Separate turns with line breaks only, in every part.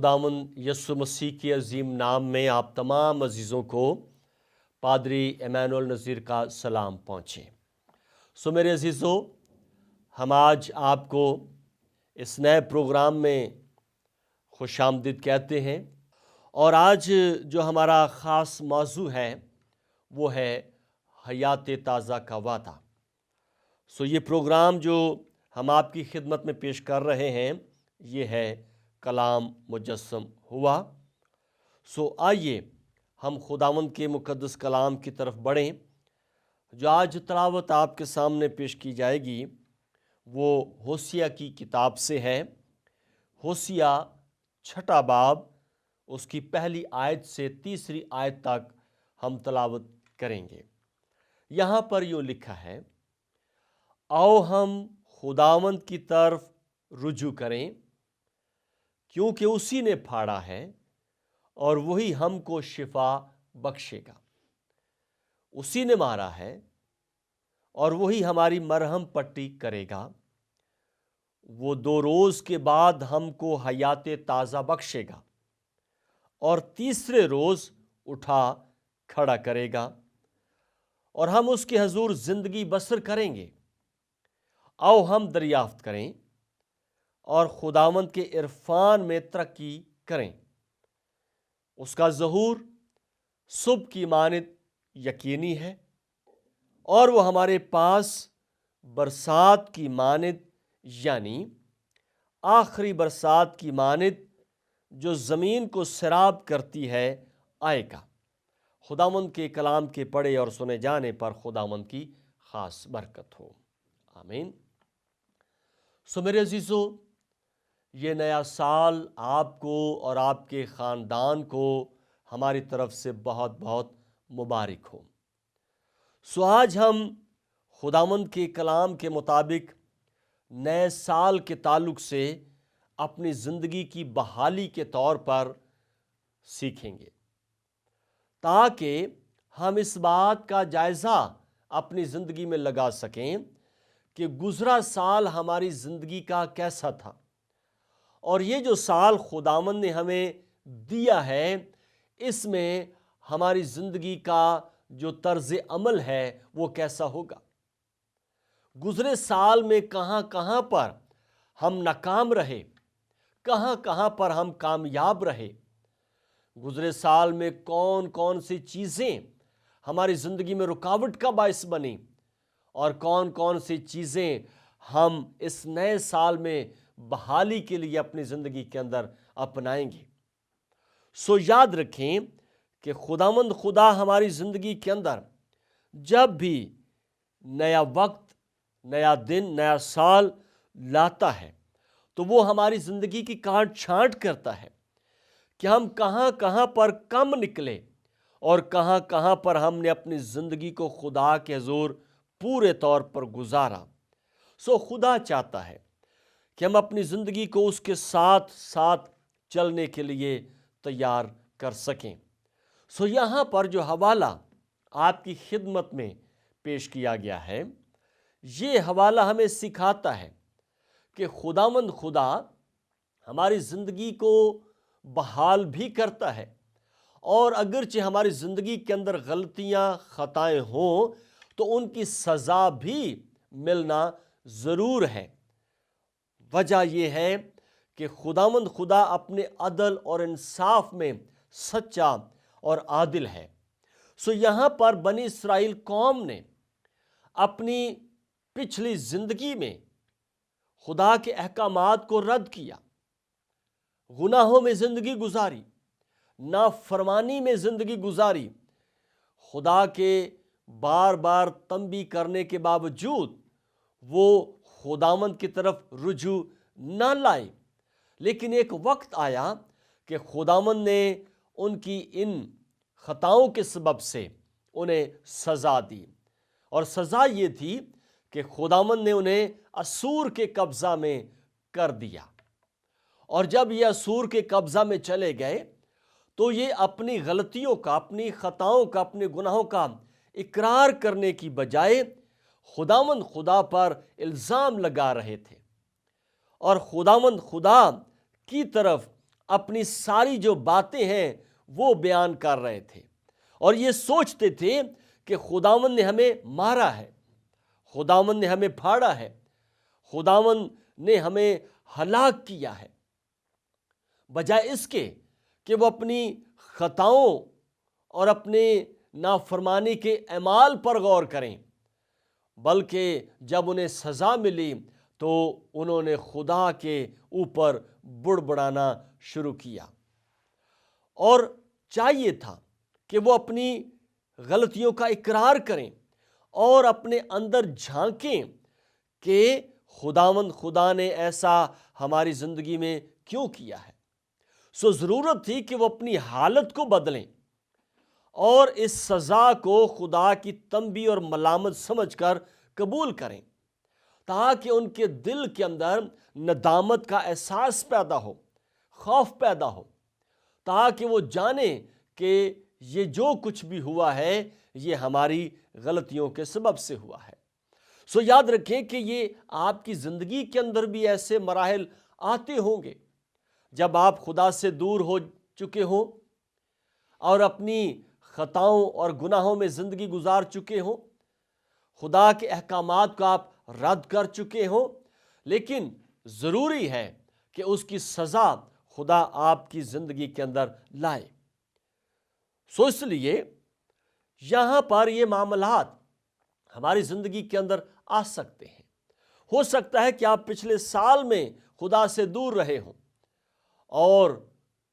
خداوند یسوع مسیح کے عظیم نام میں آپ تمام عزیزوں کو پادری ایمانوئل نذیر کا سلام پہنچے۔ میرے عزیزوں، ہم آج آپ کو اس نئے پروگرام میں خوش آمدید کہتے ہیں، اور آج جو ہمارا خاص موضوع ہے وہ ہے حیات تازہ کا وعدہ۔ یہ پروگرام جو ہم آپ کی خدمت میں پیش کر رہے ہیں یہ ہے کلام مجسم ہوا۔ آئیے ہم خداوند کے مقدس کلام کی طرف بڑھیں۔ جو آج تلاوت آپ کے سامنے پیش کی جائے گی وہ ہوسیہ کی کتاب سے ہے۔ ہوسیہ 6 باب، اس کی پہلی آیت سے 3 آیت تک ہم تلاوت کریں گے۔ یہاں پر یوں لکھا ہے، آؤ ہم خداوند کی طرف رجوع کریں، کیونکہ اسی نے پھاڑا ہے اور وہی ہم کو شفا بخشے گا۔ اسی نے مارا ہے اور وہی ہماری مرہم پٹی کرے گا۔ وہ 2 روز کے بعد ہم کو حیات تازہ بخشے گا اور تیسرے روز اٹھا کھڑا کرے گا، اور ہم اس کے حضور زندگی بسر کریں گے۔ آؤ ہم دریافت کریں اور خداوند کے عرفان میں ترقی کریں۔ اس کا ظہور صبح کی مانند یقینی ہے، اور وہ ہمارے پاس برسات کی مانند، یعنی آخری برسات کی مانند جو زمین کو سیراب کرتی ہے، آئے گا۔ خداوند کے کلام کے پڑھے اور سنے جانے پر خداوند کی خاص برکت ہو، آمین۔ میرے عزیزو، یہ نیا سال آپ کو اور آپ کے خاندان کو ہماری طرف سے بہت بہت مبارک ہو۔ آج ہم خداوند کے کلام کے مطابق نئے سال کے تعلق سے اپنی زندگی کی بحالی کے طور پر سیکھیں گے، تاکہ ہم اس بات کا جائزہ اپنی زندگی میں لگا سکیں کہ گزرا سال ہماری زندگی کا کیسا تھا، اور یہ جو سال خداوند نے ہمیں دیا ہے اس میں ہماری زندگی کا جو طرز عمل ہے وہ کیسا ہوگا۔ گزرے سال میں کہاں کہاں پر ہم ناکام رہے، کہاں کہاں پر ہم کامیاب رہے، گزرے سال میں کون کون سی چیزیں ہماری زندگی میں رکاوٹ کا باعث بنیں، اور کون کون سی چیزیں ہم اس نئے سال میں بحالی کے لیے اپنی زندگی کے اندر اپنائیں گے۔ یاد رکھیں کہ خداوند خدا ہماری زندگی کے اندر جب بھی نیا وقت، نیا دن، نیا سال لاتا ہے تو وہ ہماری زندگی کی کاٹ چھانٹ کرتا ہے کہ ہم کہاں کہاں پر کم نکلے اور کہاں کہاں پر ہم نے اپنی زندگی کو خدا کے حضور پورے طور پر گزارا۔ خدا چاہتا ہے کہ ہم اپنی زندگی کو اس کے ساتھ ساتھ چلنے کے لیے تیار کر سکیں۔ یہاں پر جو حوالہ آپ کی خدمت میں پیش کیا گیا ہے، یہ حوالہ ہمیں سکھاتا ہے کہ خداوند خدا ہماری زندگی کو بحال بھی کرتا ہے، اور اگرچہ ہماری زندگی کے اندر غلطیاں، خطائیں ہوں تو ان کی سزا بھی ملنا ضرور ہے۔ وجہ یہ ہے کہ خداوند خدا اپنے عدل اور انصاف میں سچا اور عادل ہے۔ یہاں پر بنی اسرائیل قوم نے اپنی پچھلی زندگی میں خدا کے احکامات کو رد کیا، گناہوں میں زندگی گزاری، نافرمانی میں زندگی گزاری۔ خدا کے بار بار تنبیہ کرنے کے باوجود وہ خداوند کی طرف رجوع نہ لائے، لیکن ایک وقت آیا کہ خداوند نے ان کی ان خطاؤں کے سبب سے انہیں سزا دی، اور سزا یہ تھی کہ خداوند نے انہیں اسور کے قبضہ میں کر دیا۔ اور جب یہ اسور کے قبضہ میں چلے گئے تو یہ اپنی غلطیوں کا، اپنی خطاؤں کا، اپنے گناہوں کا اقرار کرنے کی بجائے خداوند خدا پر الزام لگا رہے تھے، اور خداوند خدا کی طرف اپنی ساری جو باتیں ہیں وہ بیان کر رہے تھے، اور یہ سوچتے تھے کہ خداوند نے ہمیں مارا ہے، خداوند نے ہمیں پھاڑا ہے، خداوند نے ہمیں ہلاک کیا ہے، بجائے اس کے کہ وہ اپنی خطاؤں اور اپنے نافرمانی کے اعمال پر غور کریں، بلکہ جب انہیں سزا ملی تو انہوں نے خدا کے اوپر بڑبڑانا شروع کیا، اور چاہیے تھا کہ وہ اپنی غلطیوں کا اقرار کریں اور اپنے اندر جھانکیں کہ خدا نے ایسا ہماری زندگی میں کیوں کیا ہے۔ ضرورت تھی کہ وہ اپنی حالت کو بدلیں اور اس سزا کو خدا کی تنبیہ اور ملامت سمجھ کر قبول کریں، تاکہ ان کے دل کے اندر ندامت کا احساس پیدا ہو، خوف پیدا ہو، تاکہ وہ جانیں کہ یہ جو کچھ بھی ہوا ہے یہ ہماری غلطیوں کے سبب سے ہوا ہے۔ یاد رکھیں کہ یہ آپ کی زندگی کے اندر بھی ایسے مراحل آتے ہوں گے جب آپ خدا سے دور ہو چکے ہوں اور اپنی خطاؤں اور گناہوں میں زندگی گزار چکے ہوں، خدا کے احکامات کو آپ رد کر چکے ہوں، لیکن ضروری ہے کہ اس کی سزا خدا آپ کی زندگی کے اندر لائے۔ اس لیے یہاں پر یہ معاملات ہماری زندگی کے اندر آ سکتے ہیں۔ ہو سکتا ہے کہ آپ پچھلے سال میں خدا سے دور رہے ہوں اور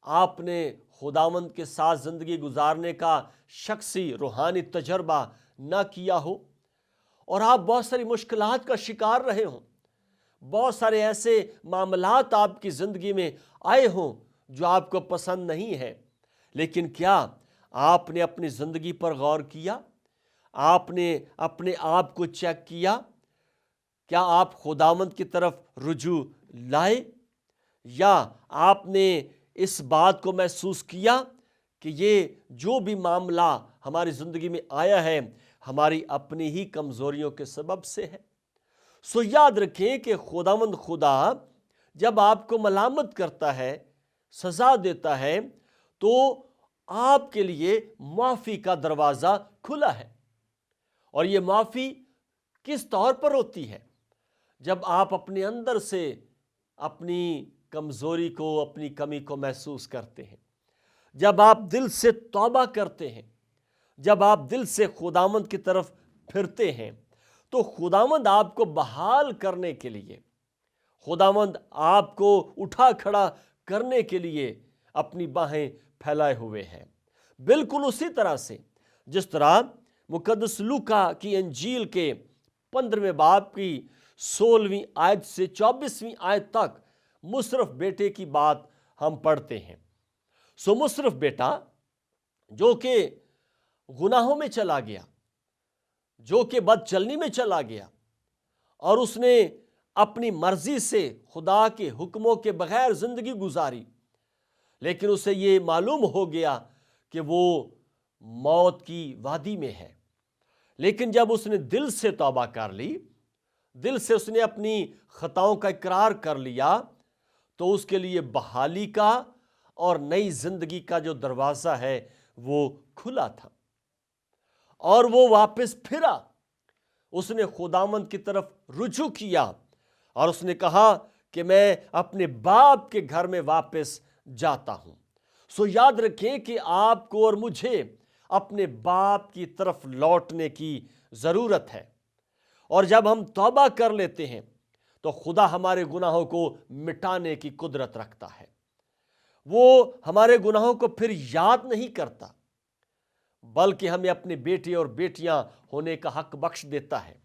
آپ نے خداوند کے ساتھ زندگی گزارنے کا شخصی روحانی تجربہ نہ کیا ہو، اور آپ بہت ساری مشکلات کا شکار رہے ہوں، بہت سارے ایسے معاملات آپ کی زندگی میں آئے ہوں جو آپ کو پسند نہیں ہے، لیکن کیا آپ نے اپنی زندگی پر غور کیا؟ آپ نے اپنے آپ کو چیک کیا؟ کیا آپ خداوند کی طرف رجوع لائے؟ یا آپ نے اس بات کو محسوس کیا کہ یہ جو بھی معاملہ ہماری زندگی میں آیا ہے ہماری اپنی ہی کمزوریوں کے سبب سے ہے؟ یاد رکھیں کہ خداوند خدا جب آپ کو ملامت کرتا ہے، سزا دیتا ہے، تو آپ کے لیے معافی کا دروازہ کھلا ہے، اور یہ معافی کس طور پر ہوتی ہے؟ جب آپ اپنے اندر سے اپنی کمزوری کو، اپنی کمی کو محسوس کرتے ہیں، جب آپ دل سے توبہ کرتے ہیں، جب آپ دل سے خداوند کی طرف پھرتے ہیں، تو خداوند آپ کو بحال کرنے کے لیے، خداوند آپ کو اٹھا کھڑا کرنے کے لیے اپنی باہیں پھیلائے ہوئے ہیں۔ بالکل اسی طرح سے جس طرح مقدس لوکا کی انجیل کے 15ویں باب کی 16ویں آیت سے 24ویں آیت تک مصرف بیٹے کی بات ہم پڑھتے ہیں۔ مصرف بیٹا جو کہ گناہوں میں چلا گیا، جو کہ بد چلنی میں چلا گیا، اور اس نے اپنی مرضی سے خدا کے حکموں کے بغیر زندگی گزاری، لیکن اسے یہ معلوم ہو گیا کہ وہ موت کی وادی میں ہے۔ لیکن جب اس نے دل سے توبہ کر لی، دل سے اس نے اپنی خطاؤں کا اقرار کر لیا، تو اس کے لیے بحالی کا اور نئی زندگی کا جو دروازہ ہے وہ کھلا تھا، اور وہ واپس پھرا۔ اس نے خداوند کی طرف رجوع کیا اور اس نے کہا کہ میں اپنے باپ کے گھر میں واپس جاتا ہوں۔ یاد رکھیں کہ آپ کو اور مجھے اپنے باپ کی طرف لوٹنے کی ضرورت ہے، اور جب ہم توبہ کر لیتے ہیں تو خدا ہمارے گناہوں کو مٹانے کی قدرت رکھتا ہے۔ وہ ہمارے گناہوں کو پھر یاد نہیں کرتا، بلکہ ہمیں اپنے بیٹے اور بیٹیاں ہونے کا حق بخش دیتا ہے۔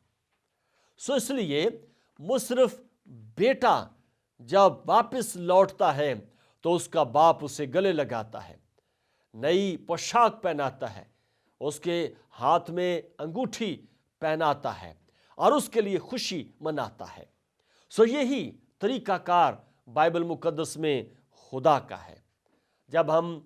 اس لیے مصرف بیٹا جب واپس لوٹتا ہے تو اس کا باپ اسے گلے لگاتا ہے، نئی پوشاک پہناتا ہے، اس کے ہاتھ میں انگوٹھی پہناتا ہے اور اس کے لیے خوشی مناتا ہے۔ یہی طریقہ کار بائبل مقدس میں خدا کا ہے۔ جب ہم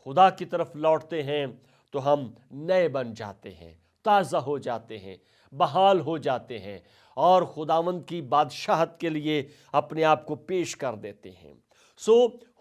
خدا کی طرف لوٹتے ہیں تو ہم نئے بن جاتے ہیں، تازہ ہو جاتے ہیں، بحال ہو جاتے ہیں، اور خداوند کی بادشاہت کے لیے اپنے آپ کو پیش کر دیتے ہیں۔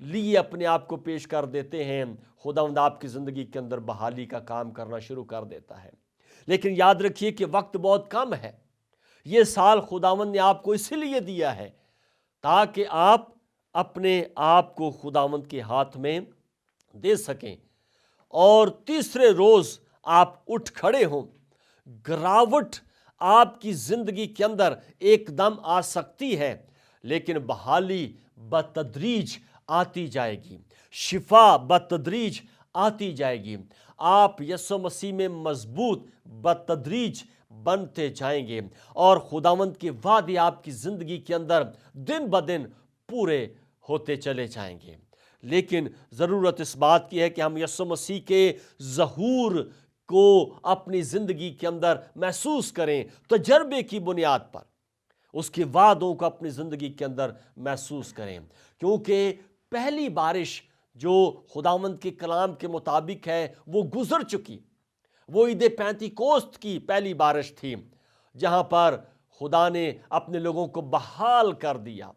لیے اپنے آپ کو پیش کر دیتے ہیں، خداوند آپ کی زندگی کے اندر بحالی کا کام کرنا شروع کر دیتا ہے۔ لیکن یاد رکھیے کہ وقت بہت کم ہے۔ یہ سال خداوند نے آپ کو اسی لیے دیا ہے تاکہ آپ اپنے آپ کو خداوند کے ہاتھ میں دے سکیں، اور تیسرے روز آپ اٹھ کھڑے ہوں۔ گراوٹ آپ کی زندگی کے اندر ایک دم آ سکتی ہے، لیکن بحالی بتدریج آتی جائے گی، شفا بتدریج آتی جائے گی۔ آپ یسوع مسیح میں مضبوط بتدریج بنتے جائیں گے، اور خداوند کے وعدے آپ کی زندگی کے اندر دن بدن پورے ہوتے چلے جائیں گے۔ لیکن ضرورت اس بات کی ہے کہ ہم یسوع مسیح کے ظہور کو اپنی زندگی کے اندر محسوس کریں، تجربے کی بنیاد پر اس کے وعدوں کو اپنی زندگی کے اندر محسوس کریں، کیونکہ پہلی بارش جو خداوند کے کلام کے مطابق ہے وہ گزر چکی۔ وہ عید پینتیکوست کی پہلی بارش تھی، جہاں پر خدا نے اپنے لوگوں کو بحال کر دیا،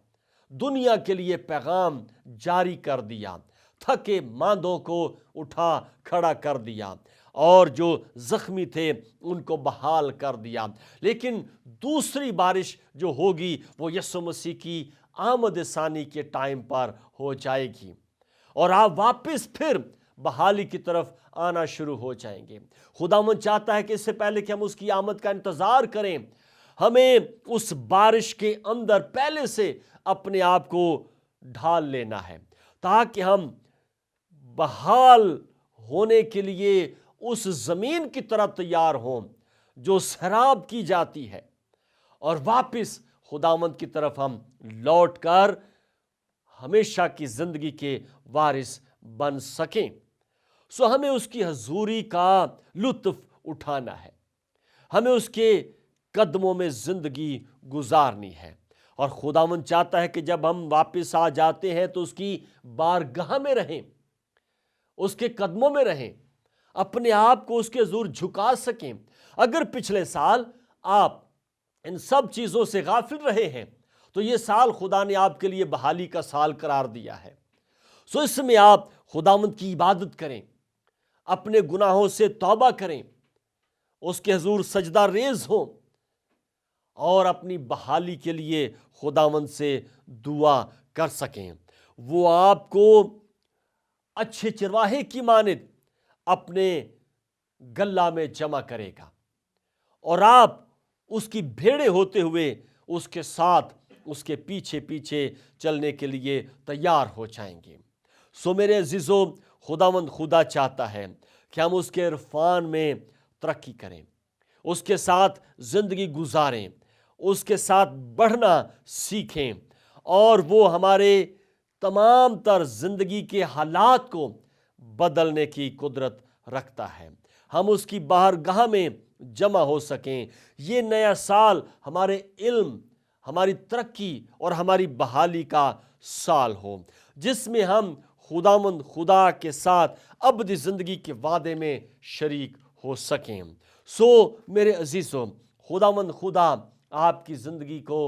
دنیا کے لیے پیغام جاری کر دیا، تھکے ماندوں کو اٹھا کھڑا کر دیا، اور جو زخمی تھے ان کو بحال کر دیا۔ لیکن دوسری بارش جو ہوگی وہ یسوع مسیح کی آمد ثانی کے ٹائم پر ہو جائے گی، اور آپ واپس پھر بحالی کی طرف آنا شروع ہو جائیں گے۔ خداوند چاہتا ہے کہ اس سے پہلے کہ ہم اس کی آمد کا انتظار کریں، ہمیں اس بارش کے اندر پہلے سے اپنے آپ کو ڈھال لینا ہے، تاکہ ہم بحال ہونے کے لیے اس زمین کی طرح تیار ہوں جو سیراب کی جاتی ہے، اور واپس خداوند کی طرف ہم لوٹ کر ہمیشہ کی زندگی کے وارث بن سکیں۔ سو ہمیں اس کی حضوری کا لطف اٹھانا ہے، ہمیں اس کے قدموں میں زندگی گزارنی ہے، اور خداوند چاہتا ہے کہ جب ہم واپس آ جاتے ہیں تو اس کی بارگاہ میں رہیں، اس کے قدموں میں رہیں، اپنے آپ کو اس کے حضور جھکا سکیں۔ اگر پچھلے سال آپ ان سب چیزوں سے غافل رہے ہیں تو یہ سال خدا نے آپ کے لیے بحالی کا سال قرار دیا ہے۔ سو اس میں آپ خداوند کی عبادت کریں، اپنے گناہوں سے توبہ کریں، اس کے حضور سجدہ ریز ہوں، اور اپنی بحالی کے لیے خداوند سے دعا کر سکیں۔ وہ آپ کو اچھے چرواہے کی مانند اپنے گلہ میں جمع کرے گا، اور آپ اس کی بھیڑے ہوتے ہوئے اس کے ساتھ اس کے پیچھے پیچھے چلنے کے لیے تیار ہو جائیں گے۔ سو میرے عزیزو، خداوند خدا چاہتا ہے کہ ہم اس کے عرفان میں ترقی کریں، اس کے ساتھ زندگی گزاریں، اس کے ساتھ بڑھنا سیکھیں، اور وہ ہمارے تمام تر زندگی کے حالات کو بدلنے کی قدرت رکھتا ہے۔ ہم اس کی بارگاہ میں جمع ہو سکیں۔ یہ نیا سال ہمارے علم، ہماری ترقی اور ہماری بحالی کا سال ہو، جس میں ہم خداوند خدا کے ساتھ ابدی زندگی کے وعدے میں شریک ہو سکیں۔ سو میرے عزیزوں، خداوند خدا آپ کی زندگی کو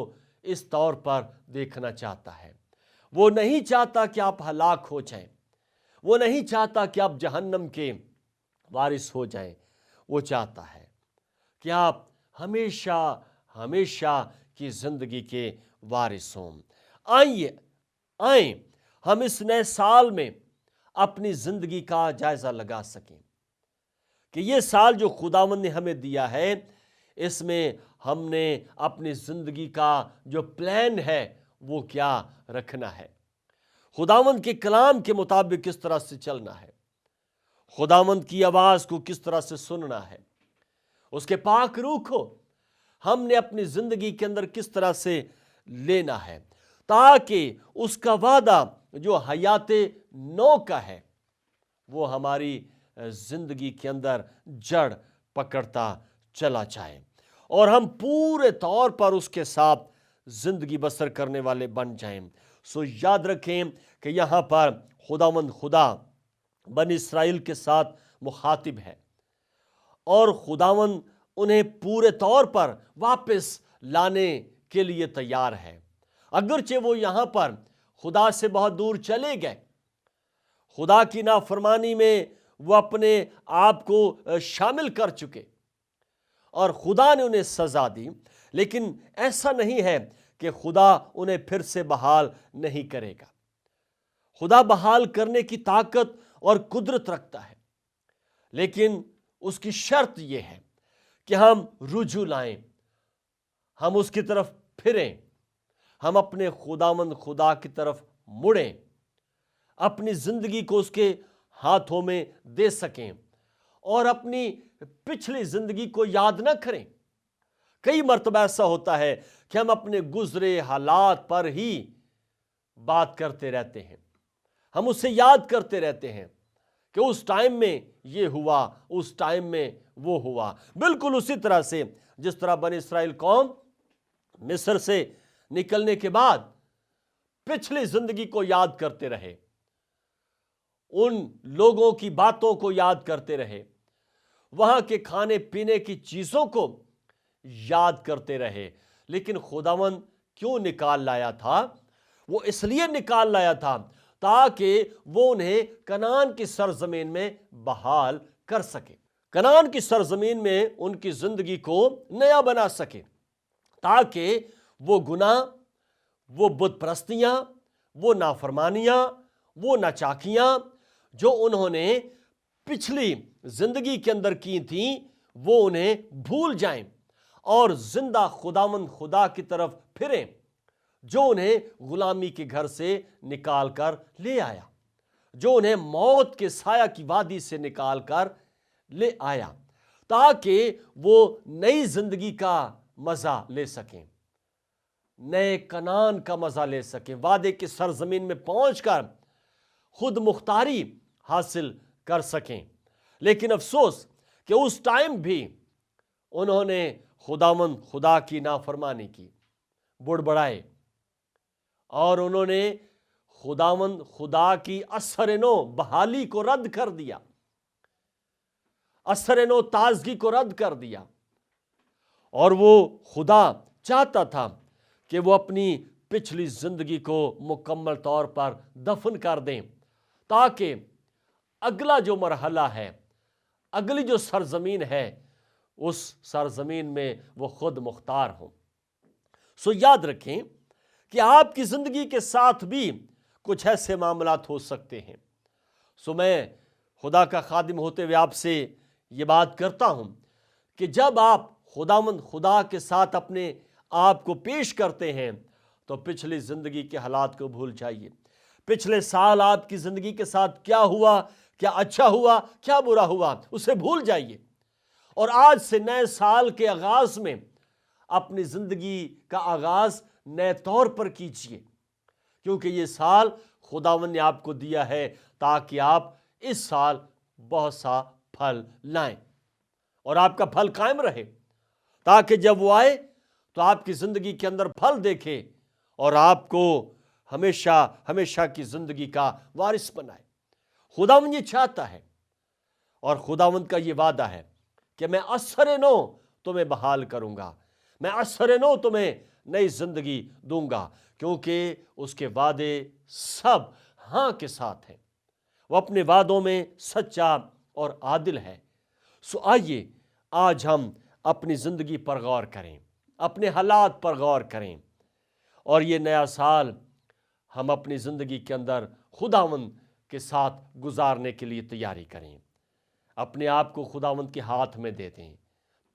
اس طور پر دیکھنا چاہتا ہے۔ وہ نہیں چاہتا کہ آپ ہلاک ہو جائیں، وہ نہیں چاہتا کہ آپ جہنم کے وارث ہو جائیں، وہ چاہتا ہے کہ آپ ہمیشہ ہمیشہ کی زندگی کے وارث ہوں۔ آئیں ہم اس نئے سال میں اپنی زندگی کا جائزہ لگا سکیں کہ یہ سال جو خداوند نے ہمیں دیا ہے، اس میں ہم نے اپنی زندگی کا جو پلان ہے وہ کیا رکھنا ہے، خداوند کے کلام کے مطابق کس طرح سے چلنا ہے، خداوند کی آواز کو کس طرح سے سننا ہے، اس کے پاک روح کو ہم نے اپنی زندگی کے اندر کس طرح سے لینا ہے، تاکہ اس کا وعدہ جو حیات نو کا ہے وہ ہماری زندگی کے اندر جڑ پکڑتا چلا جائے، اور ہم پورے طور پر اس کے ساتھ زندگی بسر کرنے والے بن جائیں۔ سو یاد رکھیں کہ یہاں پر خداوند خدا بنی اسرائیل کے ساتھ مخاطب ہے، اور خداوند انہیں پورے طور پر واپس لانے کے لیے تیار ہے۔ اگرچہ وہ یہاں پر خدا سے بہت دور چلے گئے، خدا کی نافرمانی میں وہ اپنے آپ کو شامل کر چکے اور خدا نے انہیں سزا دی، لیکن ایسا نہیں ہے کہ خدا انہیں پھر سے بحال نہیں کرے گا۔ خدا بحال کرنے کی طاقت اور قدرت رکھتا ہے، لیکن اس کی شرط یہ ہے کہ ہم رجوع لائیں، ہم اس کی طرف پھریں، ہم اپنے خداوند خدا کی طرف مڑیں، اپنی زندگی کو اس کے ہاتھوں میں دے سکیں اور اپنی پچھلی زندگی کو یاد نہ کریں۔ کئی مرتبہ ایسا ہوتا ہے کہ ہم اپنے گزرے حالات پر ہی بات کرتے رہتے ہیں، ہم اسے یاد کرتے رہتے ہیں کہ اس ٹائم میں یہ ہوا، اس ٹائم میں وہ ہوا۔ بالکل اسی طرح سے جس طرح بنی اسرائیل قوم مصر سے نکلنے کے بعد پچھلی زندگی کو یاد کرتے رہے، ان لوگوں کی باتوں کو یاد کرتے رہے، وہاں کے کھانے پینے کی چیزوں کو یاد کرتے رہے، لیکن خداوند کیوں نکال لایا تھا؟ وہ اس لیے نکال لایا تھا تاکہ وہ انہیں کنعان کی سرزمین میں بحال کر سکے، کنعان کی سرزمین میں ان کی زندگی کو نیا بنا سکے، تاکہ وہ گناہ، وہ بت پرستیاں، وہ نافرمانیاں، وہ ناچاکیاں جو انہوں نے پچھلی زندگی کے اندر کی تھیں، وہ انہیں بھول جائیں اور زندہ خداوند خدا کی طرف پھریں جو انہیں غلامی کے گھر سے نکال کر لے آیا، جو انہیں موت کے سایہ کی وادی سے نکال کر لے آیا، تاکہ وہ نئی زندگی کا مزہ لے سکیں، نئے کنعان کا مزہ لے سکیں، وعدے کی سرزمین میں پہنچ کر خود مختاری حاصل کر سکیں۔ لیکن افسوس کہ اس ٹائم بھی انہوں نے خداوند خدا کی نافرمانی کی، بڑبڑائے، اور انہوں نے خداوند خدا کی اثر نو بحالی کو رد کر دیا، اثر نو تازگی کو رد کر دیا، اور وہ خدا چاہتا تھا کہ وہ اپنی پچھلی زندگی کو مکمل طور پر دفن کر دیں، تاکہ اگلا جو مرحلہ ہے، اگلی جو سرزمین ہے، اس سرزمین میں وہ خود مختار ہوں۔ سو یاد رکھیں کہ آپ کی زندگی کے ساتھ بھی کچھ ایسے معاملات ہو سکتے ہیں۔ سو میں خدا کا خادم ہوتے ہوئے آپ سے یہ بات کرتا ہوں کہ جب آپ خداوند خدا کے ساتھ اپنے آپ کو پیش کرتے ہیں تو پچھلی زندگی کے حالات کو بھول جائیے، پچھلے سال آپ کی زندگی کے ساتھ کیا ہوا، کیا اچھا ہوا، کیا برا ہوا، اسے بھول جائیے، اور آج سے نئے سال کے آغاز میں اپنی زندگی کا آغاز نئے طور پر کیجیے، کیونکہ یہ سال خداوند نے آپ کو دیا ہے تاکہ آپ اس سال بہت سا پھل لائیں اور آپ کا پھل قائم رہے، تاکہ جب وہ آئے تو آپ کی زندگی کے اندر پھل دیکھے اور آپ کو ہمیشہ ہمیشہ کی زندگی کا وارث بنائے۔ خداوند یہ چاہتا ہے، اور خداوند کا یہ وعدہ ہے کہ میں اثر نو تمہیں بحال کروں گا، میں اثر نو تمہیں نئی زندگی دوں گا، کیونکہ اس کے وعدے سب ہاں کے ساتھ ہیں، وہ اپنے وعدوں میں سچا اور عادل ہے۔ سو آئیے آج ہم اپنی زندگی پر غور کریں، اپنے حالات پر غور کریں، اور یہ نیا سال ہم اپنی زندگی کے اندر خداوند کے ساتھ گزارنے کے لیے تیاری کریں، اپنے آپ کو خداوند کے ہاتھ میں دے دیں،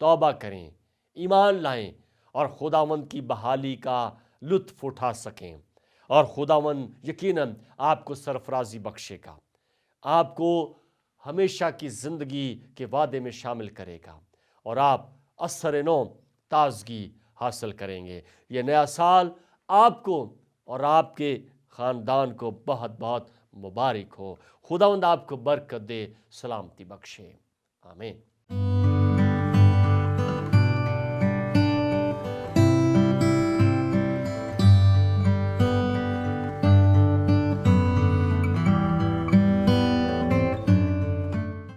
توبہ کریں، ایمان لائیں اور خداوند کی بحالی کا لطف اٹھا سکیں، اور خداوند یقیناً آپ کو سرفرازی بخشے گا، آپ کو ہمیشہ کی زندگی کے وعدے میں شامل کرے گا، اور آپ اثر نو تازگی حاصل کریں گے۔ یہ نیا سال آپ کو اور آپ کے خاندان کو بہت بہت مبارک ہو۔ خداوند آپ کو برکت دے، سلامتی بخشے، آمین۔